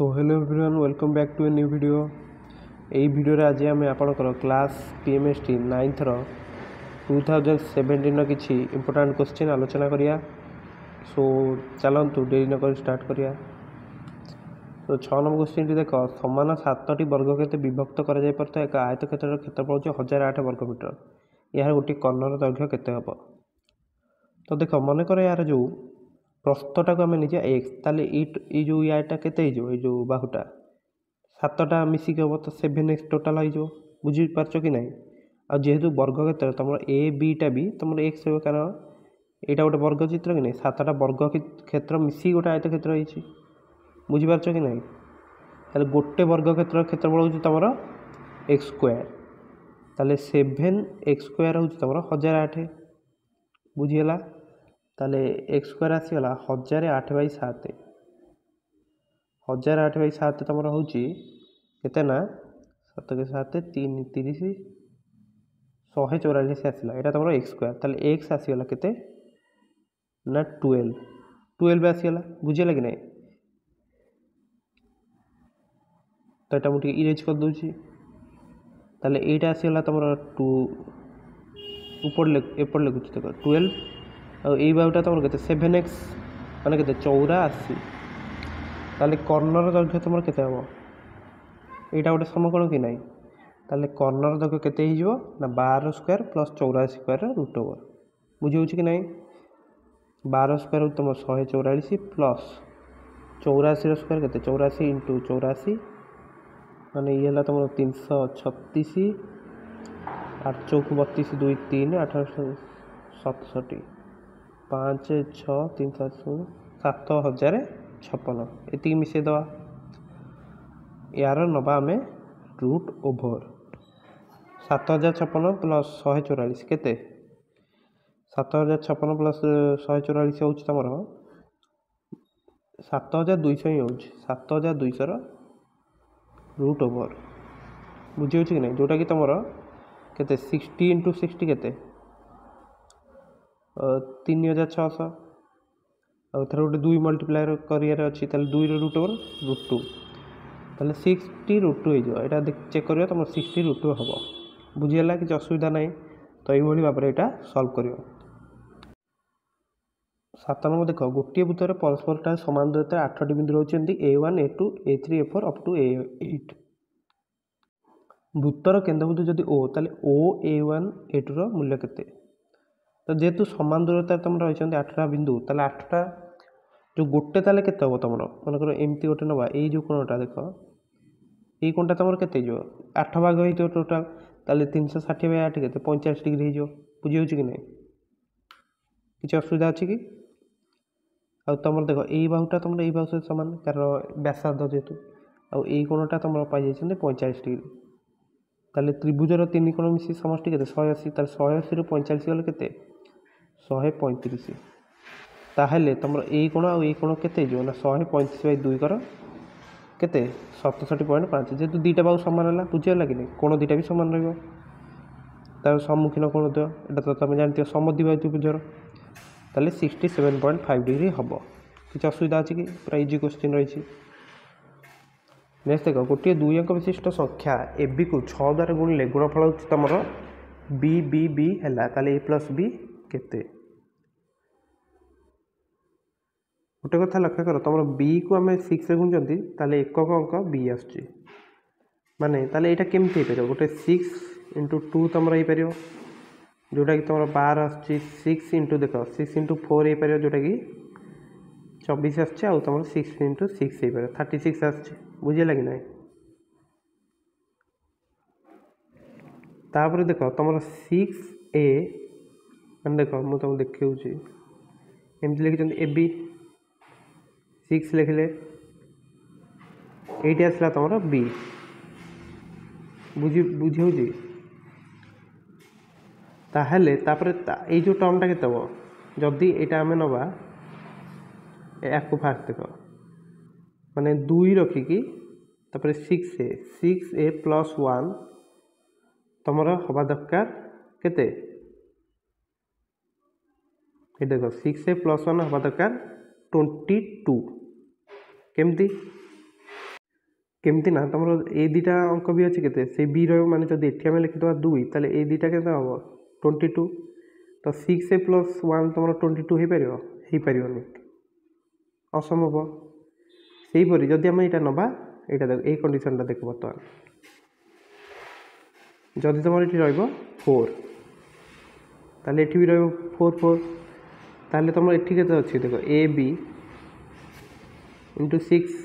So hello everyone welcome back to a new video. यही video आज आम आपंकर क्लास पीएमएसटी 9th 2017 किसी इंपोर्टाट क्वेश्चन आलोचना करिया। सो चलतु डेरी नक स्टार्ट करिया। तो 6 नंबर क्वेश्चन देख, समान 7टी वर्ग केते विभक्त कर एक आयत क्षेत्र क्षेत्रफल हो 1008 वर्गमीटर। यार गोटे कर्णर दैर्घ्य केते हम। तो देख मनकर यार जो प्रस्थटा को आम निजे एक्स ताले जो याटा केते जो बाहुटा 7टा मिसिक हम तो 7x टोटाल हो बुझीपार कि ना। आ जेहेतु वर्ग क्षेत्र तुम ए बीटा भी तुम एक्स हो, कारण यहाँ गोटे वर्ग चित्र कि नहीं 7टा वर्ग क्षेत्र मिसिक गोटे आयत क्षेत्र हो बुझीपार कि ना। ताले गोटे वर्ग क्षेत्र क्षेत्रफल हूँ तुम एक्स स्क्वायर, ताले 7x स्क्वायर हूँ तुम 1008 बुझीगला। ताले एक्स स्क्वायर आसीगला 1008/7 1008/7 तुम हूँ केते ना 7 के 7 3 30 144 आसला। यहाँ तुम एक्स स्क्वायर ताले एक्स आसीगला केते ना 12 आसीगला बुझीगला कि ना। तो यहाँ मुझे इरेज कर दूसरी ताले एटा आसीगला तुम 2 ऊपर एपट लिखुच देख 12 और बाहुटा तुम के 7x मान के 84। ताले कर्णर दैर्घ्य तुम के हम यहाँ गोटे समकोण कि ना। ताले कर्णर दैर्घ्य केते हो ना 12 square plus 84 square root over बुझे कि ना। 12 स्क्वायर तुम 144 प्लस 84 स्क्वायर के 84 इंटू 84 माने ये तुम 336 8 चौक 32 2 3 1867 5 6 3 7 7056 ये मिसेदवा। यार नवा आम रूट ओभर 7056 प्लस 144 केते 7056 प्लस 144 हूँ तुम 7200 ही हूँ 7200 रूट ओभर बुझे कि ना। जोटा कि तुम केते 60 इंटू 60 केते 3600 और थोड़ा गोटे 2 मल्टीप्लायर कर अच्छी 2 रूट ओवर रूट 2 ताले 60 रूट 2 हो यहाँ चेक कर तुम 60 रूट 2 हम बुझीगला कि असुविधा ना। तो ये भाव में यहाँ सल्व कर 7 नंबर देख, गोटे वृत्तर परस्पर सामान दूरता 8टी बिंदु रोचे A1 A2 A3 A4 up to A8। वृत्तर केन्द्रबिंदु जदि O ताले O A1 A2 मूल्य केते। तो जेहेतु सामान दूरता तुम रही 8टा बिंदु ताले 8टा जो गोटे ताले केते हम तुम मनकर एमती गोटे नवा यो कोणटा देख ये कोणटा तुम केते 8 भाग हो टोटाल ताले 360/8 के 45 डिग्री हो बुझे कि ना। किसी असुविधा अच्छी कि आ तुम देख यही बाहुटा तुम यही बाहु सहित सामान कारण व्यासार्ध जेहेतु आई कोणटा तुम पाई 45 डिग्री ताले त्रिभुजर 3 कोण मिसी समष्टि के 180 ताले 180 रू 45 गले के 135 ताहले तुम यही कोण आई कोण के ना 135/2 कर केते 67.5 जेहेतु दुईटा बाहु सामान है बुझीगला कि नहीं। कोण दुईटा भी सामान रही तार सम्मुखीन कोण दो यहाँ तो तुम जानते समद्विबाहुभुजर ताले 67.5 डिग्री हम। किसी असुविधा अच्छी कि पूरा इजी क्वेश्चन रही। नेक्स्ट देख, गोटे 2 अंक विशिष्ट संख्या ए बी को 6 द्वारा गुणिले गुणफल हो तुम बी बी बी है ताले ए प्लस बी केते। गोटे कथा लक्ष्य कर तुम बी को आम 6 गुणुंट ताले एकक अंक बी आसुची माने ताले यहाँ केमती हो गोटे 6 इंटू 2 तुम हो जोटा कि तुम 12 आसुची 6 इंटू देख 6 इंटू 4 हो पार जोटा कि 24 आसुची आ तुम 6 इंटू 6 हो पार 36 आसुची बुझीगला कि ना। तापर देख तुम 6A मान देख मुझे तुम देखी एमती लिखी ए बी 6 लिखले ये आसला तुम बी बुझे ताहले ये जो टर्मटा के जदि यहाँ आम नवा या फास्ट देख माने 2 रखिकी 6A प्लस 1 तुम हवा दरकार केते देख 6A प्लस 1 हवा दरकार 22 केमती केमती ना तुम ए दुटा अंक भी अच्छे के से बी रे जब ये आम लिखिद 2 ताले ए दुटा के हम 22 तो 6a + 1 तुम 22 हो पार असंभव से हीपरि जदि आम यहाँ नवा यहाँ देख ये कंडीशन देख बर्तमान जदि तुम ये रो 4 ताले ये भी रो 4 4 ताले तुम ये के अच्छे देख ए बी इंटू 6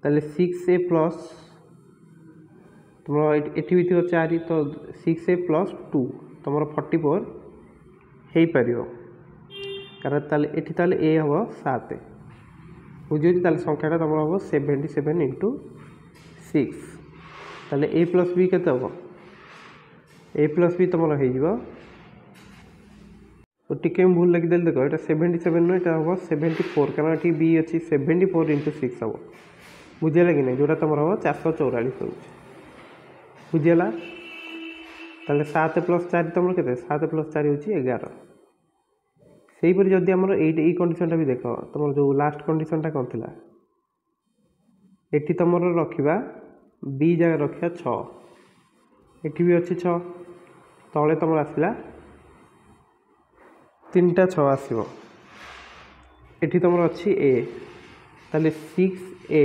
ताले 6a प्लस तुम ये भी थी 4 तो 6a + 2 तुम 44 हो पार कारण ताले ये ताले ए हम 7 बुझे ताले संख्याटा तुम हम 77 इंटू 6 ताले ए प्लस बी के हम ए प्लस बी तुम हो टिके भूल लगिदेली देख ये 77 नुह ये हम 74 कारण ये बी अच्छी 74 इंटू 6 हम बुझेगा कि नहीं जोटा तुम हम 444 हो बुझेगा ताले 7 + 4 तुम के 7 + 4 हूँ 11 से हीपरि जदि आम ये कंडीशन भी देख तुम जो लास्ट कंडीशन कौन थी ये तुम रखा बी जगह रखा 6 ये भी अच्छी 6 तले तुम आसला 3टा 6 आसो ये तुम अच्छी ए ताले 6a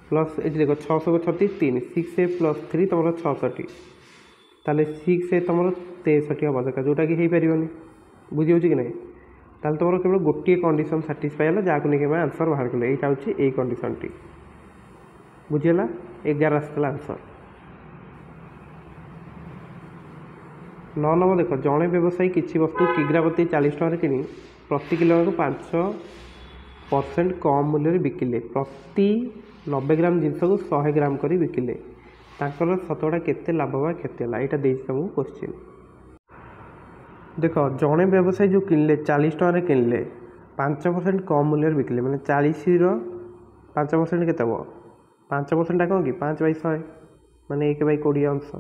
प्लस ये देख 636 3 6a + 3 तुम 66 ताले 6a तुम 63 हवा दरकार जोटा कि हो पार बुझी कि नहीं ताल तुम केवल गोटे कंडीशन साटिस्फाई है जहाँ को लेकिन आंसर बाहर कले यहाँ हूँ ये कंडीशन टी बुझीगला 11 आसला आंसर 9 नंबर देख जड़े व्यवसायी किसी वस्तु किग्रा प्रति 40 टकर कि प्रति किलोग्राम को 5% कम मूल्य बिकिले प्रति 90 ग्राम जिनस को 100 ग्राम कर बिकिले तांकर शतकड़ा केते लाभ बा क्षति है यहाँ दे तुमको क्वेश्चन देख जड़े व्यवसायी जो किनले 40 टकर किनले 5% कम मूल्य बिकिले मैंने 40 5% के 5% कौन कि 5/100 माने 1/20 अंश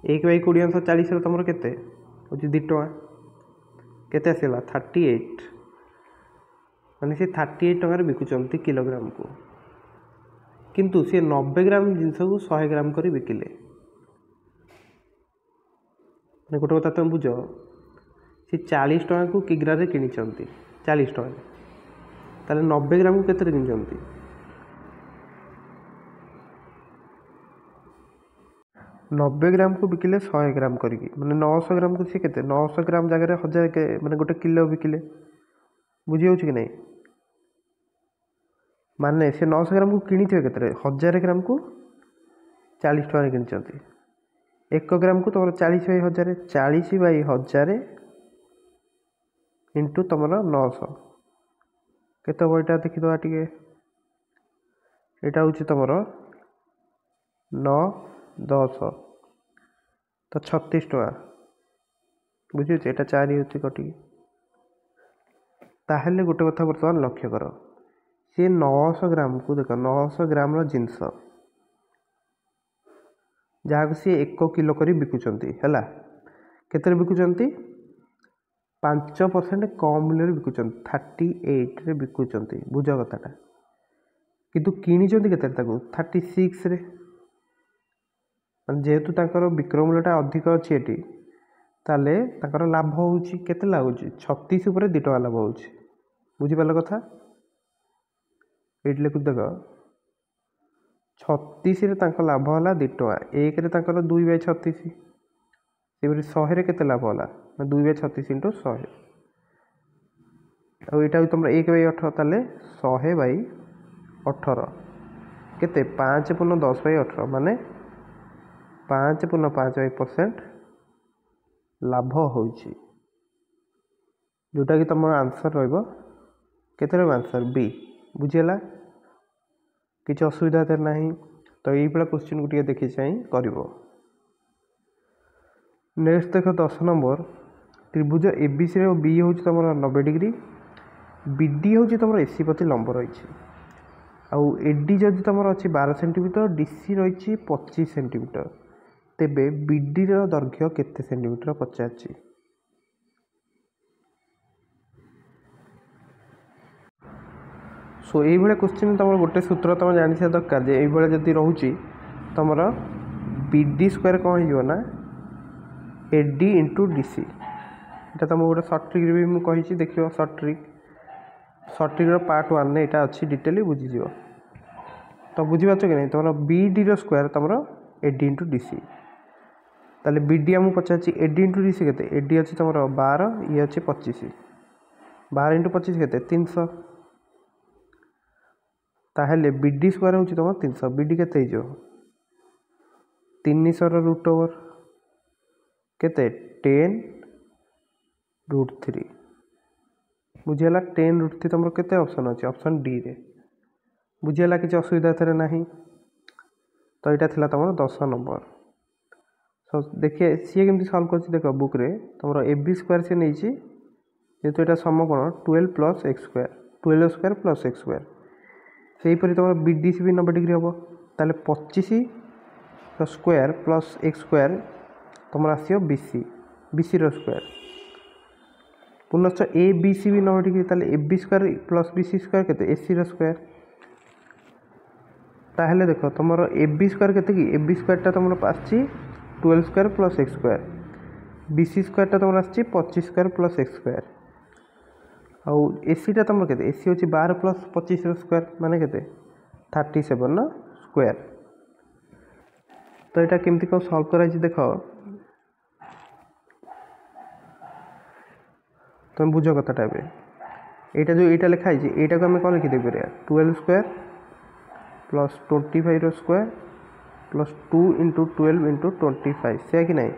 1/20 अंश 40 तुम के 2 टका केते आसला 38 माने से 38 टकर बिकुचंती किलोग्राम को किंतु सी 90 ग्राम जिनस को 100 ग्राम कर बिकिले गोटे कथा तुम बुझ सी 40 टका को किग्रा रे किनी 40 टका ताले 90 ग्राम को केते किनी 90 ग्राम को बिकिले 100 ग्राम करके मैंने 900 ग्राम को सी केते 900 ग्राम जगह 1000 के मैंने गोटे किलो बिकिले बुझी हो कि नहीं माने से 900 ग्राम को किनी थे केते 1000 ग्राम को 40 टका किनी 1 ग्राम को तुम 40/1000 40/1000 इंटू तुम 900 केते बटा देखीद टे यहाँ हूँ तुम 9 10 तो 36 टका बुझे यहाँ 4 हूँ कटी ताहले गोटे कथा बर्तमान लक्ष्य कर सी 900 ग्राम को देख 900 ग्राम जिनस जहाँ सी 1 किलो कर बिकुंट है केते बिकुंट 5% कम मूल्य बिकुंट 38 रे बिकुंट बुझ कथाटा किंतु किणी के 36 रे जेहेतु तांकर विक्रय मूल्यटा अधिक अच्छी ये ताले तांकर लाभ होउची केते लाभ होउची 36 ऊपर 2 टका लाभ होउची बुझी पाल कथा एट लिखु देख 36 रे तांकर लाभ होला 2 टका 1 रे तांकर 2/36 सेबरी 100 रे केते लाभ होला 2/36 इंटू 100 और यहाँ तुम 1/18 ताले 100/18 केते 5 × 10/18 माने 5 × 5% लाभ होउची जोटा कि तुम आंसर रहिबो केते रो आंसर बी बुझीला किसी असुविधा तो ना तो यही भाई क्वेश्चन को टे देखी चाहिए कर नेक्स्ट देख 10 नंबर त्रिभुज एबीसी और बी हूँ तुम 90 डिग्री बीडी हूँ तुम एसी प्रति लंब रही आउ एडी जदि तुम अच्छी 12 सेंटीमीटर डीसी रही 25 सेंटीमीटर तेबे बीडी दैर्घ्य केते सेंटीमीटर पचार सो ये क्वेश्चन तुम गोटे सूत्र तुम जानी दरकार जे ये जदि रोचे तुम बी डी स्क्वायर कौन हो A D into D C यहाँ तुम गोटे सर्ट ट्रिक भी मुझे देख सर्ट ट्रिक पार्ट 1 में यहाँ अच्छी डिटेल बुझीज तो बुझीपार कि नहीं तुम बी डी स्क्वायर तुम A D into D C ताले बी डी आमको पचार A D into D C के ए डी अच्छी तुम 12 ये अच्छे 25 12 इंटू 25 के 300 ताहले बी डी स्क्वायर हूँ तुम 300 बी डी के 300 रूट ओवर केते 10 रूट 3 बुझीगला 10 रूट 3 तुम केते ऑप्शन अच्छे ऑप्शन डी रे बुझीगला किसी असुविधा थे ना तो यहाँ थी तुम 10 नंबर सो देखिए सी केमती सल्व कर देख बुक रे तुम ए बी स्क्वायर सी नहीं जेहतु यहाँ सम कौन 12 plus X square 12 square plus X square से हीपरी तुम बी डी सी भी 90 डिग्री हम ताले 25 स्क्वायर प्लस एक्स स्क्वायर तुम आस बी सी स्क्वायर पुनश्च ए बी सी भी 90 डिग्री ताले A B square plus B C square के ए सी स्क्वायर ताहले देख तुम ए बी स्क्वायर के ए बी स्क्वायर तुम आस 12 square plus X square B C square तुम आस 25 स्क्वायर प्लस एक्स स्क्वायर आउ एसी टा तुम के एसी हूँ 12 प्लस 25 स्क्वायर माने के 37 ना स्क्वायर तो यहाँ केमती कौन सल्व कर देख तुम बुझ कथाटा यहाँ जो यहाँ लिखाई यहाँ को आम कौन लिखिदे 12 square plus 25 square plus 2 into 12 into 25 से कि नहीं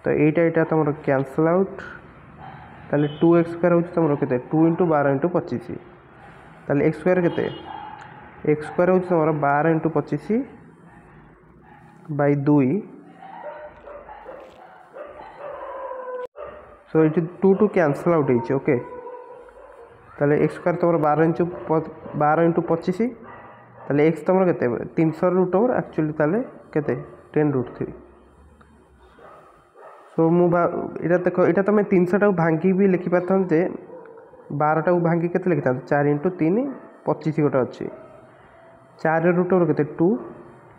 तो यहाँ तुम कैंसल आउट ताले 2x स्क्वायर हूँ तुम के 2 इंटू 12 इंटू 25 ताले एक्स स्क्वायर के एक्स स्क्वायर हूँ तुम 12 इंटू 25 बाई 2 सो ये 2 कैंसल आउट हो ओके ताले एक्स स्क्वायर तुम 12 इंटू 25 ताले एक्स तुम के 300 रूट ओवर एक्चुअली ताले के 10 रूट 3 सो मुझे देख यहाँ तुम 300 टाक भांगी भी लिखि पार 12 टाक भांगी के लिखि था 4 इंटू 3 25 गोटे अच्छी 4 रूट ओवर के 2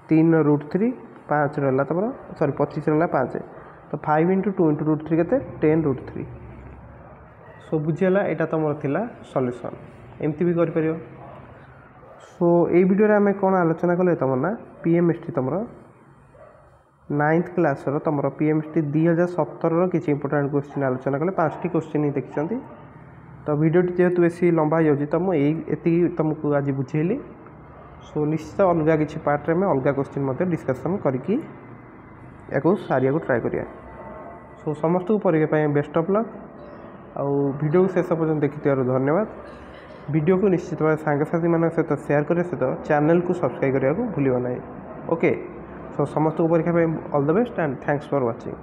3 रूट 3 5 रहा तुम सॉरी 25 रहा 5 तो 5 इंटू 2 इंटू रूट 3 के 10 रूट 3 सो बुझीगला यहाँ तुम थिला सॉल्यूशन एमती भी कर पारियो सो ये वीडियो आम कौन आलोचना कले तुम ना पीएमएसटी तुम 9th क्लास तुम पीएमएसटी 2017 किसी इंपोर्टाट क्वेश्चन आलोचना कले 5टी क्वेश्चन ही देखी तो वीडियोटी जेहेतु बेसी लंबा हो जाए तो मुझे तुमको आज बुझेली सो निश्चित अलग किसी पार्ट में अलग क्वेश्चन डिस्कसन करके या सारिया को ट्राए करिया सो समस्त को परीक्षा बेस्ट ऑफ लक आउ वीडियो को शेष पर्यटन देखि धन्यवाद वीडियो को निश्चित भाव सांगसाथी मान सहित शेयर करने सहित चैनल को सब्सक्राइब करने को भूलियो ना ओके सो समस्त को परीक्षा all the best and thanks for watching.